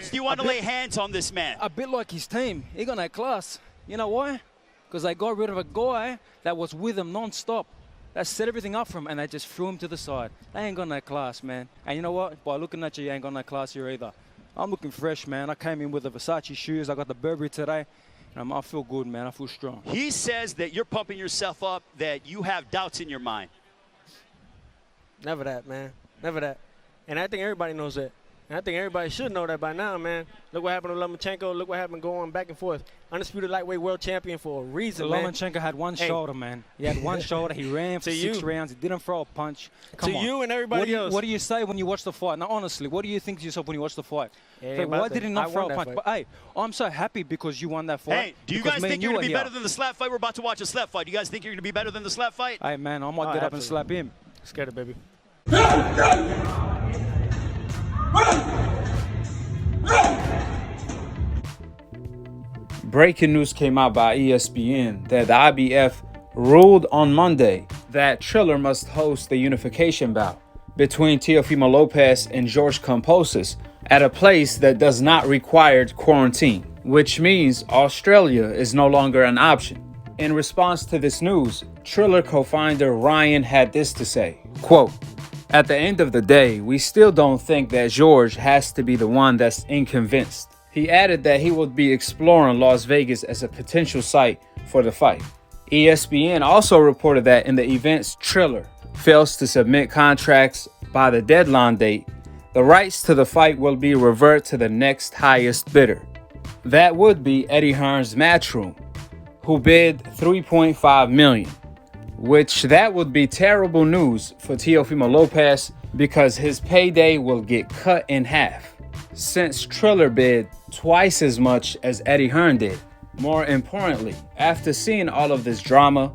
much do you want to lay hands on this man? A bit like his team. He got no class. You know why? Because they got rid of a guy that was with him non-stop. That set everything up for him, and they just threw him to the side. They ain't got no class, man. And you know what? By looking at you, you ain't got no class here either. I'm looking fresh, man. I came in with the Versace shoes. I got the Burberry today. I feel good, man. I feel strong. He says that you're pumping yourself up, that you have doubts in your mind. Never that, man. Never that. And I think everybody knows that. And I think everybody should know that by now, man. Look what happened to Lomachenko. Look what happened going back and forth. Undisputed lightweight world champion for a reason, man. Lomachenko had one shoulder, man. He had one shoulder. He ran for 6 rounds. He didn't throw a punch. Come on. You and everybody else. What do you say when you watch the fight? Now, honestly, what do you think to yourself when you watch the fight? Yeah, Why did he not throw a punch? Fight. But, hey, I'm so happy because you won that fight. Hey, do you guys think you're going to be better than the slap fight? We're about to watch a slap fight. Do you guys think you're going to be better than the slap fight? Hey, man, I might get up and slap him. Scared it, baby. Breaking news came out by ESPN that the IBF ruled on Monday that Triller must host the unification bout between Teofimo Lopez and George Kambosos at a place that does not require quarantine, which means Australia is no longer an option. In response to this news, Triller co-founder Ryan had this to say, quote, "At the end of the day, we still don't think that George has to be the one that's inconvenienced." He added that he would be exploring Las Vegas as a potential site for the fight. ESPN also reported that in the event's Triller fails to submit contracts by the deadline date, the rights to the fight will be reverted to the next highest bidder. That would be Eddie Hearn's Matchroom, who bid $3.5 million, which that would be terrible news for Teofimo Lopez because his payday will get cut in half, since Triller bid twice as much as Eddie Hearn did. More importantly, after seeing all of this drama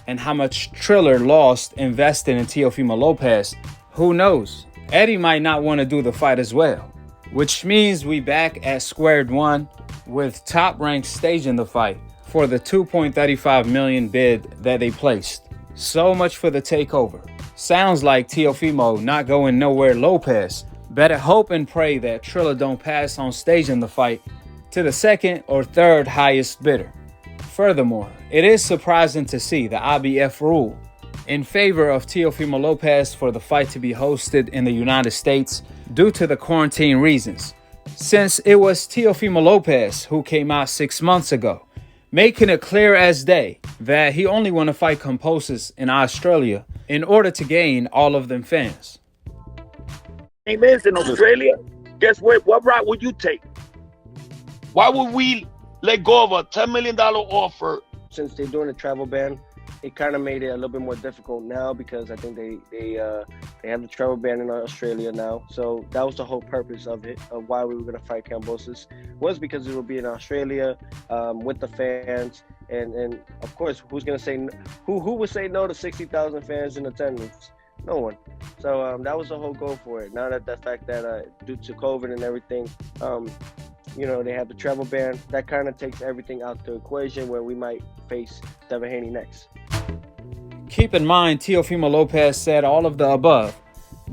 and how much Triller lost investing in Teofimo Lopez, who knows? Eddie might not want to do the fight as well, which means we back at square one with Top Rank staging the fight for the $2.35 million bid that they placed. So much for the takeover. Sounds like Teofimo not going nowhere Lopez. Better hope and pray that Triller don't pass on staging the fight to the second or third highest bidder. Furthermore, it is surprising to see the IBF rule in favor of Teofimo Lopez for the fight to be hosted in the United States due to the quarantine reasons, since it was Teofimo Lopez who came out 6 months ago, making it clear as day that he only want to fight Kambosos in Australia in order to gain all of them fans. Name is in Australia. Guess what? What route would you take? Why would we let go of a $10 million offer? Since they're doing a travel ban, it kind of made it a little bit more difficult now because I think they have the travel ban in Australia now. So that was the whole purpose of it, of why we were going to fight Kambosos, was because it would be in Australia with the fans. And of course, who's going to say, who would say no to 60,000 fans in attendance? No one. So that was the whole goal for it. Now that the fact that due to COVID and everything, they have the travel ban, that kind of takes everything out the equation where we might face Devin Haney next. Keep in mind, Teofimo Lopez said all of the above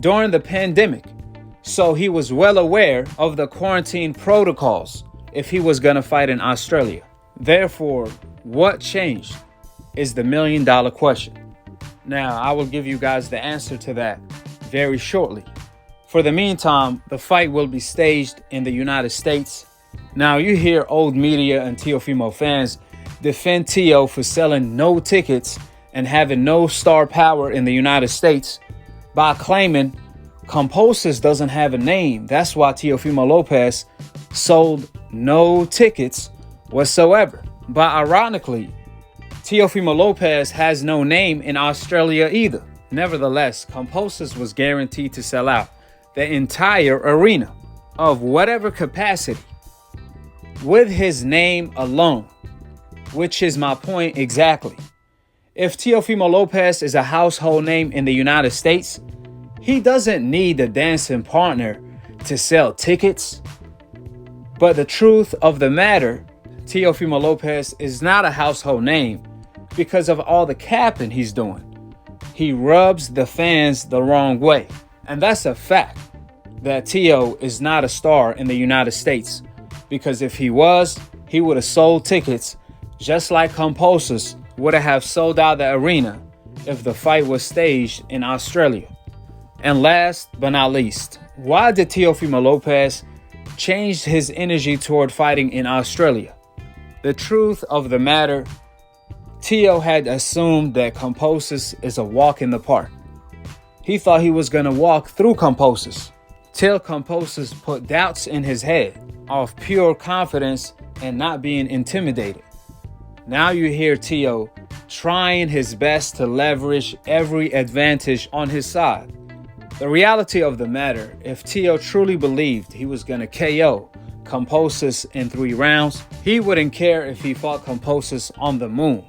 during the pandemic, so he was well aware of the quarantine protocols if he was going to fight in Australia. Therefore, what changed is the $1 million question. Now, I will give you guys the answer to that very shortly. For the meantime, the fight will be staged in the United States. Now, you hear old media and Teofimo fans defend Teo for selling no tickets and having no star power in the United States by claiming Kambosos doesn't have a name. That's why Teofimo Lopez sold no tickets whatsoever. But ironically, Teofimo Lopez has no name in Australia either. Nevertheless, Kambosos was guaranteed to sell out the entire arena of whatever capacity with his name alone, which is my point exactly. If Teofimo Lopez is a household name in the United States, he doesn't need a dancing partner to sell tickets. But the truth of the matter, Teofimo Lopez is not a household name because of all the capping he's doing. He rubs the fans the wrong way, and that's a fact. that Teo is not a star in the United States, because if he was, he would have sold tickets just like Kambosos would have sold out the arena if the fight was staged in Australia. And last but not least, why did Teofimo Lopez change his energy toward fighting in Australia? The truth of the matter, Teo had assumed that Kambosos is a walk in the park. He thought he was going to walk through Kambosos till Kambosos put doubts in his head of pure confidence and not being intimidated. Now you hear Teo trying his best to leverage every advantage on his side. The reality of the matter, if Teo truly believed he was going to KO Kambosos in 3 rounds, he wouldn't care if he fought Kambosos on the moon,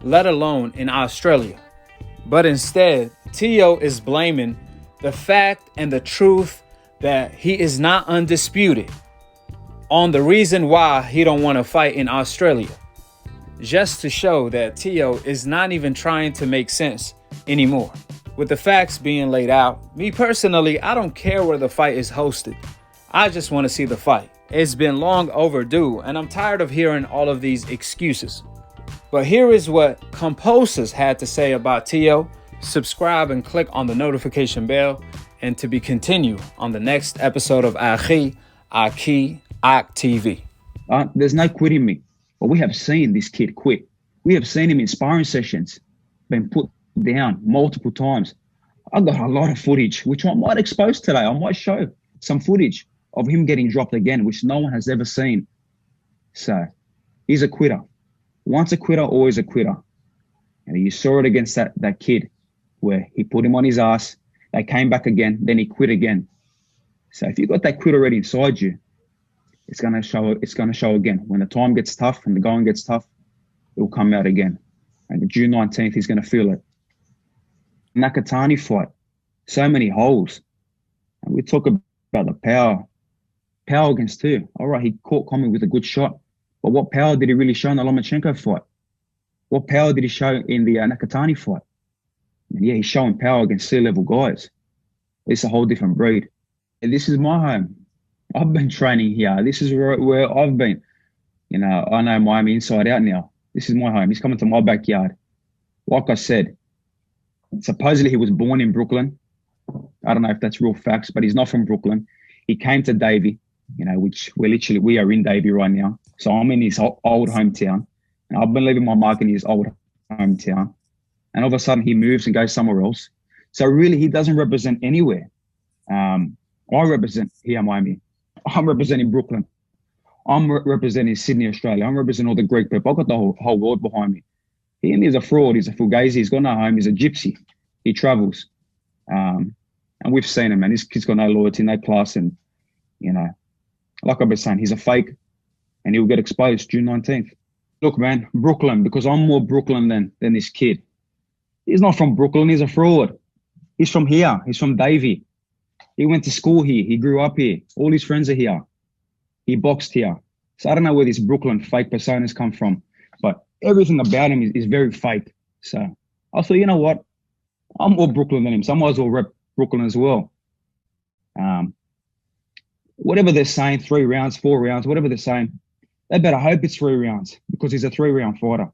let alone in Australia. But instead, Teo is blaming the fact and the truth that he is not undisputed on the reason why he don't want to fight in Australia, just to show that Teo is not even trying to make sense anymore. With the facts being laid out, me personally, I don't care where the fight is hosted. I just want to see the fight. It's been long overdue, and I'm tired of hearing all of these excuses. But here is what Kambosos had to say about Teo. Subscribe and click on the notification bell, and to be continued on the next episode of Akhi, Akhi TV. There's no quitting me. But we have seen this kid quit. We have seen him in sparring sessions, been put down multiple times. I've got a lot of footage, which I might expose today. I might show some footage of him getting dropped again, which no one has ever seen. So he's a quitter. Once a quitter, always a quitter. And you saw it against that kid where he put him on his ass. They came back again, then he quit again. So if you've got that quit already inside you, it's gonna show again. When the time gets tough and the going gets tough, it will come out again. And June 19th, he's gonna feel it. Nakatani fight, so many holes. And we talk about the power against two. All right, he caught Komi with a good shot, but what power did he really show in the Lomachenko fight? What power did he show in the Nakatani fight? And yeah, he's showing power against sea-level guys. It's a whole different breed. And this is my home. I've been training here. This is where I've been. You know, I know Miami inside out now. This is my home. He's coming to my backyard. Like I said, supposedly he was born in Brooklyn. I don't know if that's real facts, but he's not from Brooklyn. He came to Davie, you know, which we are in Davie right now. So I'm in his old hometown. And I've been leaving my mark in his old hometown. And all of a sudden he moves and goes somewhere else. So really, he doesn't represent anywhere. I represent here, Miami. I'm representing Brooklyn. I'm representing Sydney, Australia. I'm representing all the Greek people. I've got the whole world behind me. He's a fraud. He's a fugazi. He's got no home. He's a gypsy. He travels. And we've seen him, man. This kid's got no loyalty, no class. And, you know, like I've been saying, he's a fake. And he'll get exposed June 19th. Look, man, Brooklyn, because I'm more Brooklyn than this kid. He's not from Brooklyn. He's a fraud. He's from here. He's from Davie. He went to school here. He grew up here. All his friends are here. He boxed here. So I don't know where these Brooklyn fake personas come from, but everything about him is very fake. So I thought, you know what? I'm more Brooklyn than him, so I might as well rep Brooklyn as well. Whatever they're saying, 3 rounds, 4 rounds, whatever they're saying, they better hope it's 3 rounds because he's a 3-round fighter.